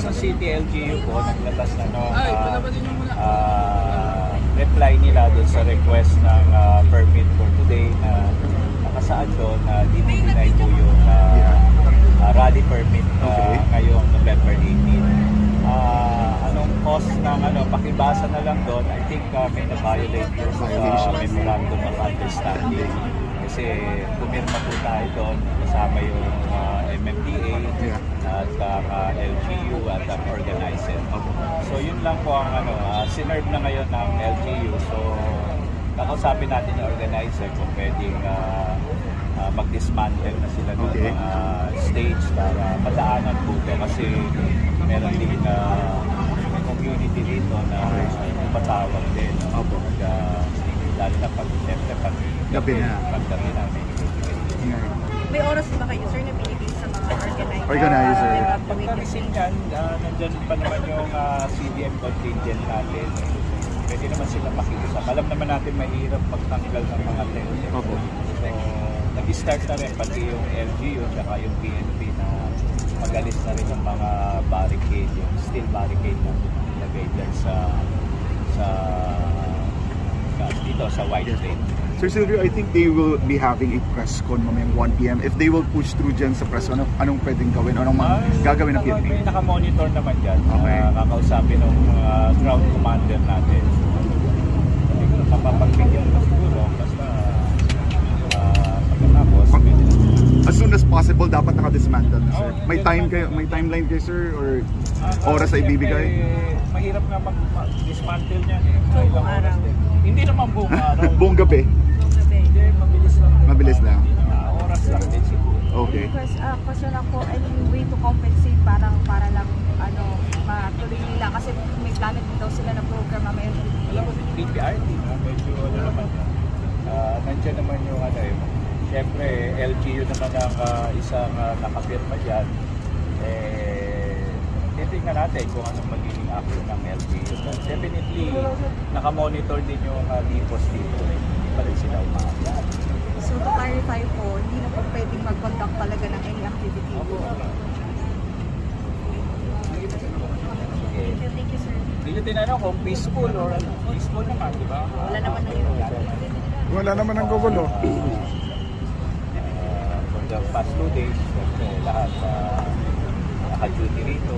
Quezon City LGU po, naglabas na reply nila doon sa request ng permit for today na nakasaad doon na dinay po yung rally permit ngayong November 18. Anong cost ng pakibasa na lang doon, I think may na-violate yung memorandum of understanding. Kasi pumirma po tayo doon kasama yung MMDA at LGU at ang organizer. So yun lang po ang sinerve na ngayon ng LGU. So kakausapin natin yung organizer kung pwedeng mag-dismantle na sila ng stage para madaanan po ito kasi meron din community dito na patawag din. Lalo na pag gabi namin. May oras ba kayo, sir, na binigay sa mga organizer? Pagkarisin yan, nandyan pa naman yung CDM contingent natin. Pwede naman sila makiusap. Alam naman natin mahirap magtanggal ng mga tent. So, nag-start na rin pati yung LGU at yung PNP na magalis na rin ang mga barricade, yung steel barricade na nilagay dyan dito sa White Lane. Sir Silvio, I think they will be having a press con mamayang 1 PM. If they will push through dyan sa press con, anong pwedeng gawin? Anong gagawin ng PNP? May naka-monitor naman dyan. Kakausapin ng ground commander natin. Hindi ko mapapagbigyan na siguro. Basta pagkatapos. As soon as possible, dapat naka-dismantle na, sir. May timeline kayo, sir? Or oras ay ibibigay? Mahirap na mag-dismantle niyan eh. Buong araw. Hindi naman buong araw. Buong gabi? Hindi, mabilis lang. Mabilis lang? Oras lang din siguro. Okay. Because question lang po, any way to compensate para lang matuloy nila kasi may planet din daw sila na program mamaya. Alam mo, PPRT, medyo naman yan. Nandiyan naman yung siyempre, LGU naman ang isang nakapirma dyan. Titingnan natin kung anong magiging action ng LGU. Definitely, nakamonitor din yung lipos dito. Hindi pa rin sila umakyat. So to clarify po, hindi na po pwedeng mag-conduct talaga ng any activity po. Thank you, sir. Hindi nyo tinanong kung peaceful or peaceful naman, di ba? Wala naman na yun. Wala naman ang gugulo. For the past 2 days, lahat naka-duty rito,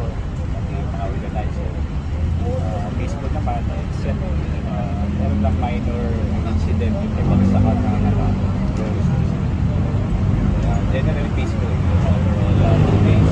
pati mga organizer. Peaceful naman, except meron lang minor incident yung nabagsakan na generally peaceful. Overall, 2 days,